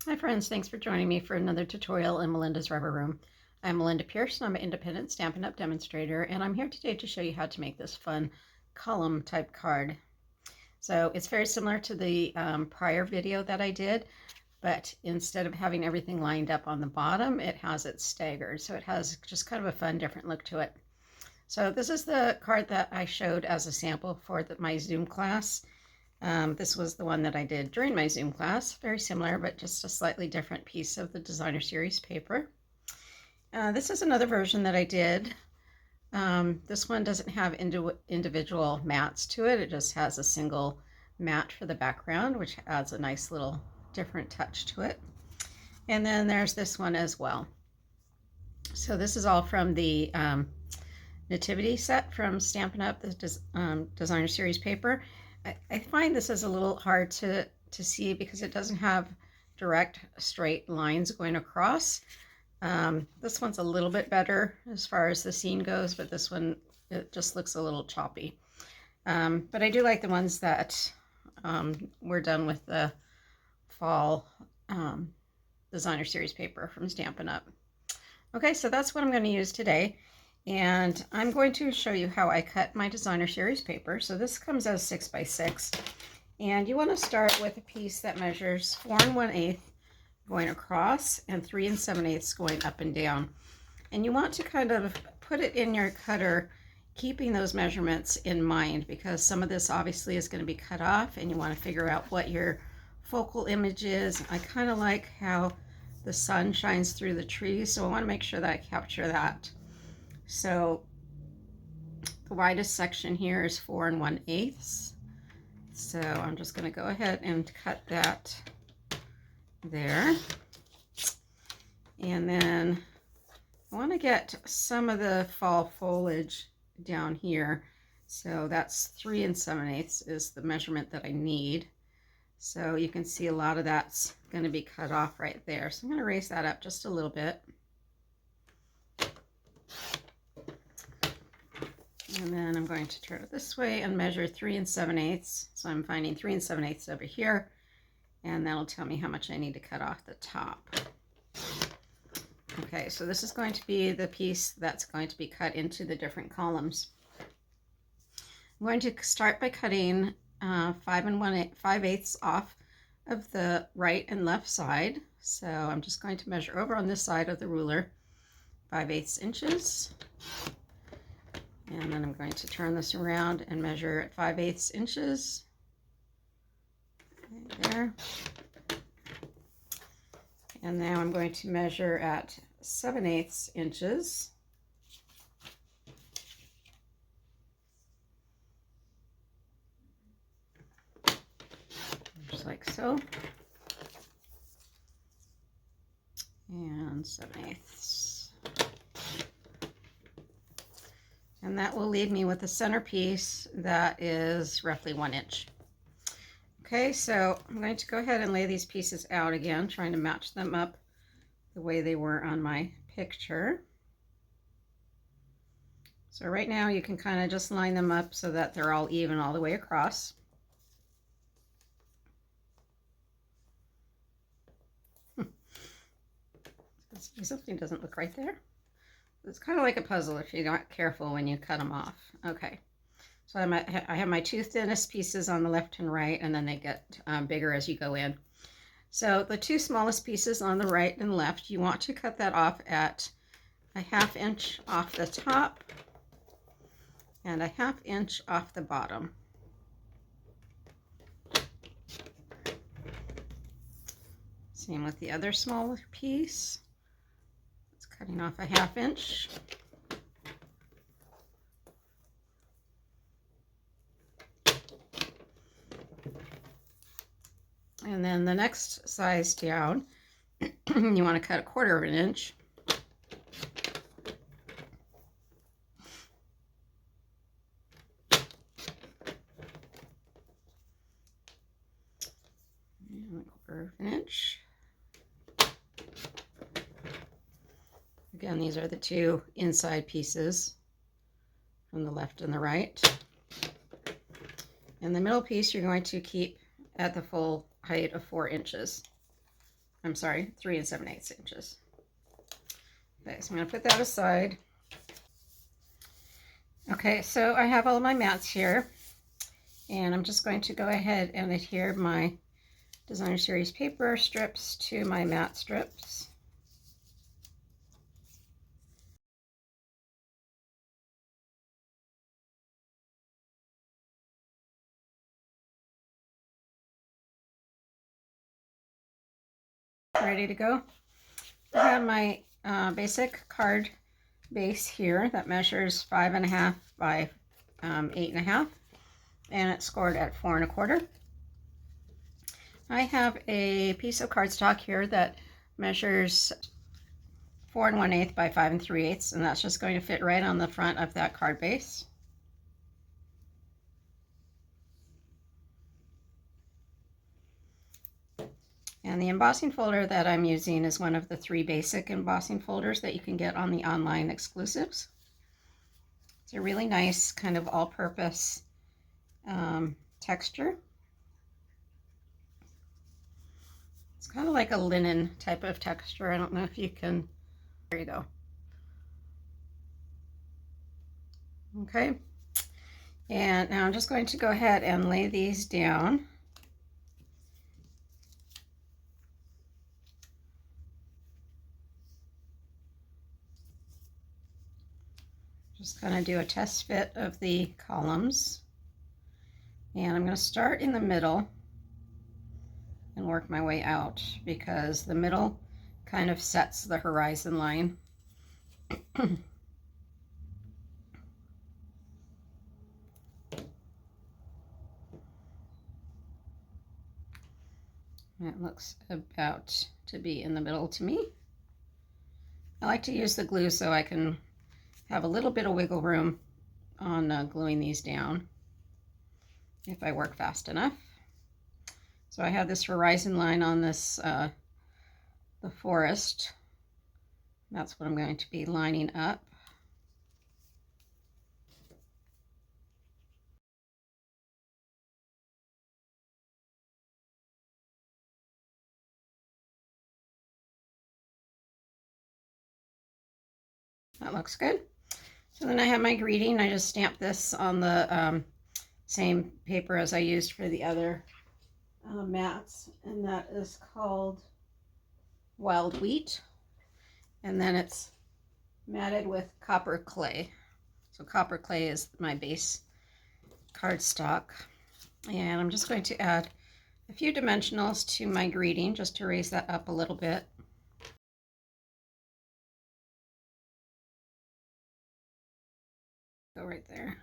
Hi friends, thanks for joining me for another tutorial in Melinda's Rubber Room. I'm Melinda Pierce and I'm an independent Stampin' Up! Demonstrator, and I'm here today to show you how to make this fun column type card. So it's very similar to the prior video that I did, but instead of having everything lined up on the bottom, it has it staggered. So it has just kind of a fun different look to it. So this is the card that I showed as a sample for my Zoom class. This was the one that I did during my Zoom class, very similar, but just a slightly different piece of the designer series paper. This is another version that I did. This one doesn't have individual mats to it. It just has a single mat for the background, which adds a nice little different touch to it. And then there's this one as well. So this is all from the Nativity set from Stampin' Up! The designer series paper. I find this is a little hard to see because it doesn't have direct straight lines going across. This one's a little bit better as far as the scene goes, but this one, it just looks a little choppy. But I do like the ones that were done with the fall designer series paper from Stampin' Up! Okay, so that's what I'm going to use today. And I'm going to show you how I cut my designer series paper. So this comes as 6 by 6. And you want to start with a piece that measures 4 1/8 going across and 3 7/8 going up and down. And you want to kind of put it in your cutter, keeping those measurements in mind, because some of this obviously is going to be cut off and you want to figure out what your focal image is. I kind of like how the sun shines through the trees, so I want to make sure that I capture that. So the widest section here is 4 1/8. So I'm just going to go ahead and cut that there. And then I want to get some of the fall foliage down here. So that's 3 7/8 is the measurement that I need. So you can see a lot of that's going to be cut off right there. So I'm going to raise that up just a little bit. And then I'm going to turn it this way and measure 3 7/8. So I'm finding 3 7/8 over here, and that'll tell me how much I need to cut off the top. Okay, so this is going to be the piece that's going to be cut into the different columns. I'm going to start by cutting 5 5/8 off of the right and left side. So I'm just going to measure over on this side of the ruler 5/8 inches. And then I'm going to turn this around and measure at 5/8 inches. Right there. And now I'm going to measure at 7/8 inches. Just like so. And 7/8. And that will leave me with a centerpiece that is roughly 1 inch. Okay, so I'm going to go ahead and lay these pieces out again, trying to match them up the way they were on my picture. So right now you can kind of just line them up so that they're all even all the way across. Something doesn't look right there. It's kind of like a puzzle if you're not careful when you cut them off. Okay, so I have my two thinnest pieces on the left and right, and then they get bigger as you go in. So the two smallest pieces on the right and left, you want to cut that off at a 1/2 inch off the top and a 1/2 inch off the bottom. Same with the other smaller piece. It's cutting off a 1/2 inch. And then the next size down, you want to cut 1/4 inch. And 1/4 inch. Again, these are the two inside pieces from the left and the right. And the middle piece you're going to keep at the full height of 4 inches. I'm sorry, 3 7/8 inches. Okay, so I'm going to put that aside. Okay, so I have all of my mats here, and I'm just going to go ahead and adhere my Designer Series paper strips to my mat strips. Ready to go. I have my basic card base here that measures 5.5 by 8.5, and it's scored at 4 1/4. I have a piece of cardstock here that measures 4 1/8 by 5 3/8, and that's just going to fit right on the front of that card base. And the embossing folder that I'm using is one of the 3 basic embossing folders that you can get on the online exclusives. It's a really nice kind of all-purpose texture. It's kind of like a linen type of texture. I don't know if you can, there you go. Okay, and now I'm just going to go ahead and lay these down. Just kind of do a test fit of the columns. And I'm going to start in the middle and work my way out, because the middle kind of sets the horizon line. It looks about to be in the middle to me. I like to use the glue so I can have a little bit of wiggle room on gluing these down if I work fast enough. So I have this horizon line on this, the forest. That's what I'm going to be lining up. That looks good. So then I have my greeting. I just stamped this on the same paper as I used for the other mats, and that is called Wild Wheat. And then it's matted with copper clay. So copper clay is my base cardstock. And I'm just going to add a few dimensionals to my greeting just to raise that up a little bit. Go right there.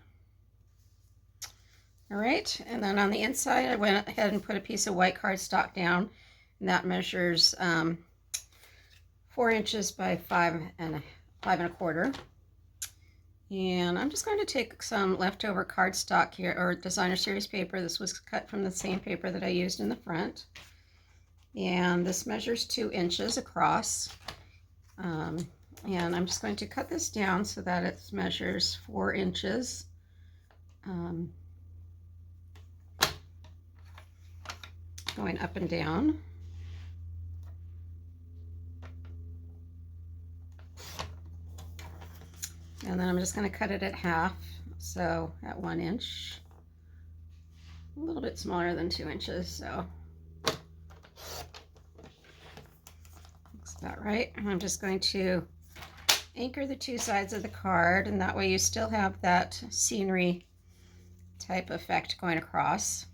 All right, and then on the inside, I went ahead and put a piece of white cardstock down, and that measures 4 inches by 5 1/4. And I'm just going to take some leftover cardstock here, or Designer Series paper. This was cut from the same paper that I used in the front. And this measures 2 inches across. And I'm just going to cut this down so that it measures 4 inches. Going up and down. And then I'm just going to cut it at half, so at 1 inch. A little bit smaller than 2 inches, so looks about right. And I'm just going to anchor the 2 sides of the card, and that way you still have that scenery type effect going across.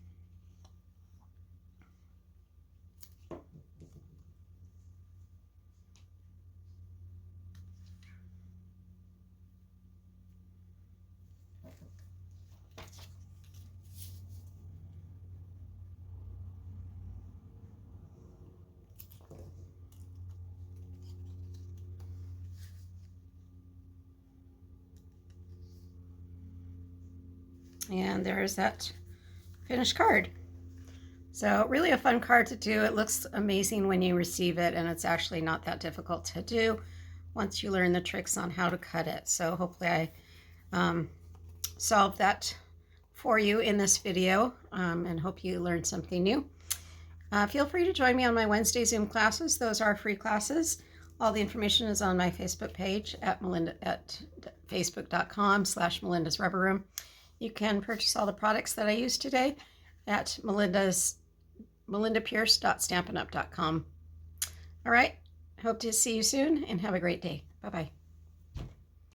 And there's that finished card. So really a fun card to do. It looks amazing when you receive it, and it's actually not that difficult to do once you learn the tricks on how to cut it. So hopefully I solved that for you in this video, and hope you learned something new. Feel free to join me on my Wednesday Zoom classes. Those are free classes. All the information is on my Facebook page at facebook.com/Melinda's Rubber Room. You can purchase all the products that I used today at melindapierce.stampinup.com. All right, hope to see you soon and have a great day. Bye-bye.